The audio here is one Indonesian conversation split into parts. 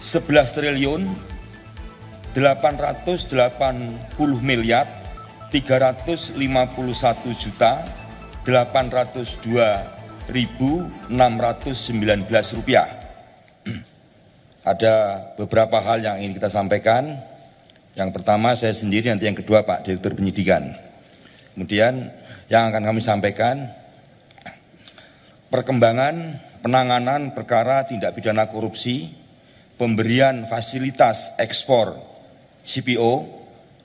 11 triliun 880 miliar 351 juta 802.619 rupiah. Ada beberapa hal yang ingin kita sampaikan. Yang pertama saya sendiri, nanti yang kedua Pak Direktur Penyidikan. Kemudian yang akan kami sampaikan, perkembangan penanganan perkara tindak pidana korupsi, pemberian fasilitas ekspor CPO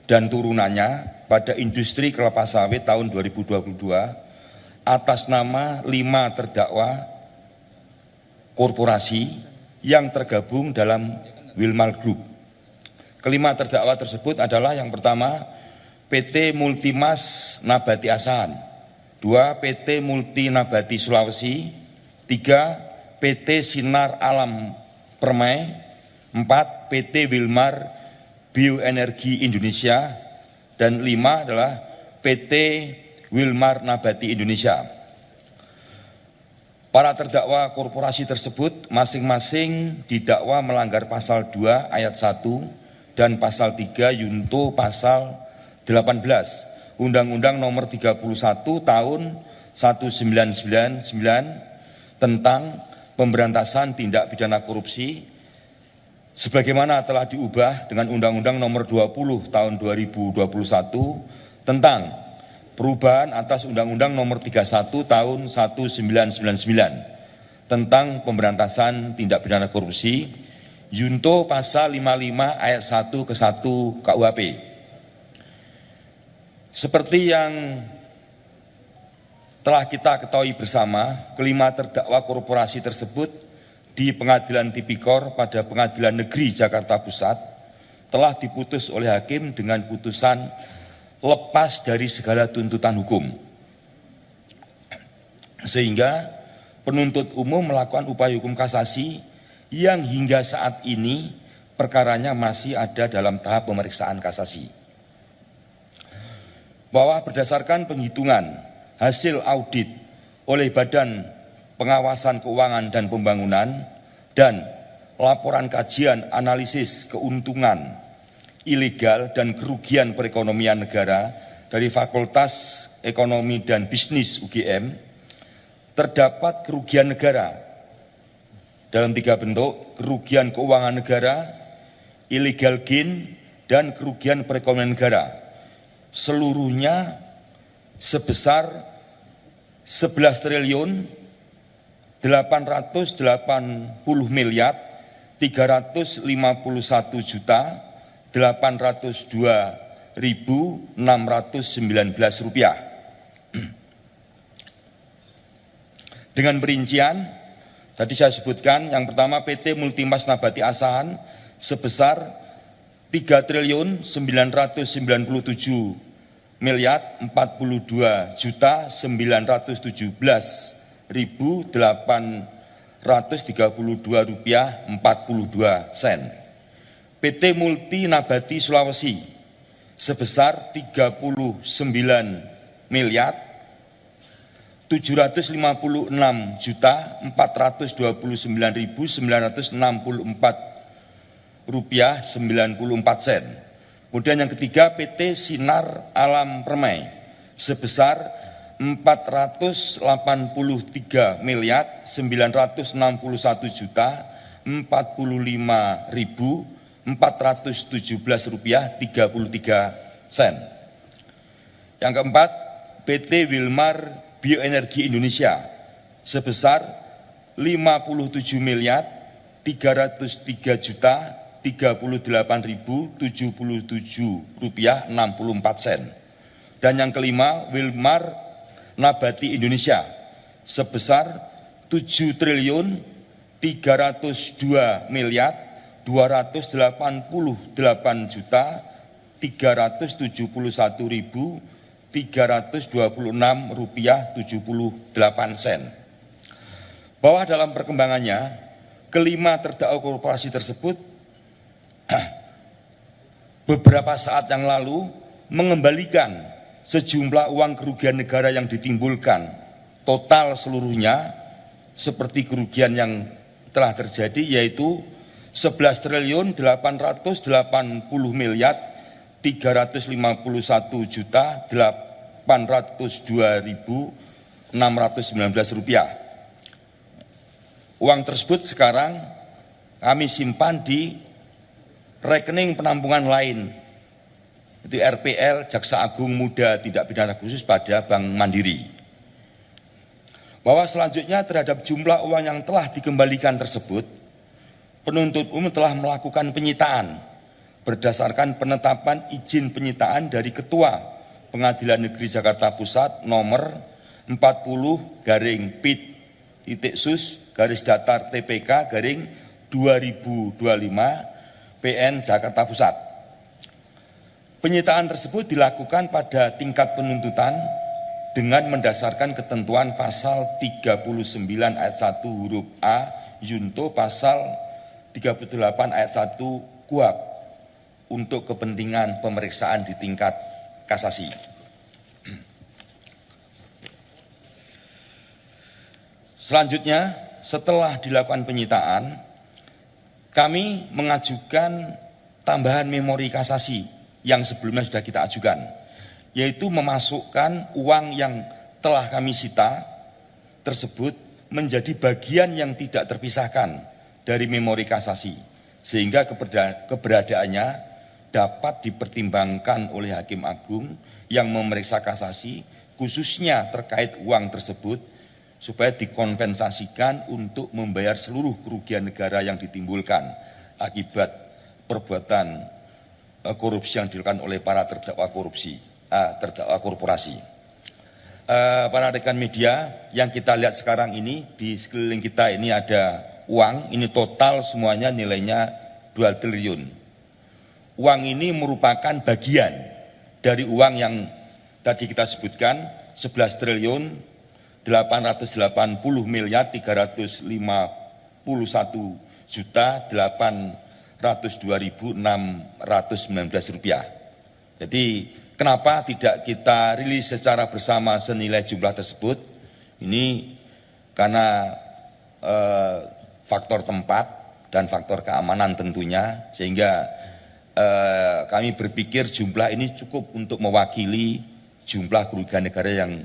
dan turunannya pada industri kelapa sawit tahun 2022 atas nama 5 terdakwa korporasi yang tergabung dalam Wilmar Group. Kelima terdakwa tersebut adalah yang pertama PT Multimas Nabati Asahan, 2 PT Multi Nabati Sulawesi, 3 PT Sinar Alam Permai, 4 PT Wilmar Bioenergi Indonesia, dan 5 adalah PT Wilmar Nabati Indonesia. Para terdakwa korporasi tersebut masing-masing didakwa melanggar pasal 2 ayat 1 dan pasal 3 Yunto pasal 18 Undang-Undang Nomor 31 Tahun 1999 tentang pemberantasan tindak pidana korupsi sebagaimana telah diubah dengan Undang-Undang Nomor 20 Tahun 2021 tentang perubahan atas Undang-Undang Nomor 31 Tahun 1999 tentang pemberantasan tindak pidana korupsi, Yunto pasal 55 ayat 1 ke 1 KUHP. Seperti yang telah kita ketahui bersama, kelima terdakwa korporasi tersebut di Pengadilan Tipikor pada Pengadilan Negeri Jakarta Pusat telah diputus oleh hakim dengan putusan lepas dari segala tuntutan hukum. Sehingga penuntut umum melakukan upaya hukum kasasi yang hingga saat ini perkaranya masih ada dalam tahap pemeriksaan kasasi. Bahwa berdasarkan penghitungan hasil audit oleh Badan Pengawasan Keuangan dan Pembangunan dan laporan kajian analisis keuntungan ilegal dan kerugian perekonomian negara dari Fakultas Ekonomi dan Bisnis UGM, terdapat kerugian negara dalam 3 bentuk: kerugian keuangan negara, illegal gain, dan kerugian perekonomian negara. Seluruhnya sebesar 11 triliun 880 miliar 351 juta 802.619 rupiah. Dengan perincian tadi saya sebutkan, yang pertama PT Multimas Nabati Asahan sebesar 3 triliun 997 miliar 42 juta 917.832 rupiah 42 sen. PT Multi Nabati Sulawesi sebesar 39 miliar 756 juta 429.964 rupiah 94 sen. Kemudian yang ketiga PT Sinar Alam Permai sebesar 483 miliar 961 juta 45.417 rupiah 33 sen. Yang keempat PT Wilmar Bioenergi Indonesia sebesar 57 miliar 303 juta 38.077 rupiah 64 sen. Dan yang kelima Wilmar Nabati Indonesia sebesar 7 triliun 302 miliar 288 juta 371.326 rupiah 78 sen. Bahwa dalam perkembangannya kelima terdakwa korporasi tersebut beberapa saat yang lalu mengembalikan sejumlah uang kerugian negara yang ditimbulkan, total seluruhnya seperti kerugian yang telah terjadi yaitu 11 triliun 880 miliar 351 juta 802.619 rupiah. Uang tersebut sekarang kami simpan di rekening penampungan lain, itu RPL Jaksa Agung Muda Tindak Pidana Khusus pada Bank Mandiri. Bahwa selanjutnya terhadap jumlah uang yang telah dikembalikan tersebut, penuntut umum telah melakukan penyitaan berdasarkan penetapan izin penyitaan dari Ketua Pengadilan Negeri Jakarta Pusat nomor 40-PIT/TPK/2025 PN Jakarta Pusat. Penyitaan tersebut dilakukan pada tingkat penuntutan dengan mendasarkan ketentuan pasal 39 ayat 1 huruf A Yunto pasal 38 ayat 1 KUHP untuk kepentingan pemeriksaan di tingkat kasasi. Selanjutnya, setelah dilakukan penyitaan, kami mengajukan tambahan memori kasasi yang sebelumnya sudah kita ajukan, yaitu memasukkan uang yang telah kami sita tersebut menjadi bagian yang tidak terpisahkan dari memori kasasi, sehingga keberadaannya dapat dipertimbangkan oleh Hakim Agung yang memeriksa kasasi, khususnya terkait uang tersebut, supaya dikompensasikan untuk membayar seluruh kerugian negara yang ditimbulkan akibat perbuatan korupsi yang dilakukan oleh para terdakwa korporasi. Para rekan media, yang kita lihat sekarang ini di sekeliling kita ini ada uang, ini total semuanya nilainya 2 triliun. Uang ini merupakan bagian dari uang yang tadi kita sebutkan 11 triliun 880 miliar 351 juta 802.619 rupiah. Jadi kenapa tidak kita rilis secara bersama senilai jumlah tersebut? Ini karena faktor tempat dan faktor keamanan tentunya, sehingga kami berpikir jumlah ini cukup untuk mewakili jumlah kerugian negara yang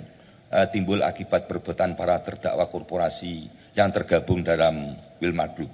timbul akibat perbuatan para terdakwa korporasi yang tergabung dalam Wilmar Group.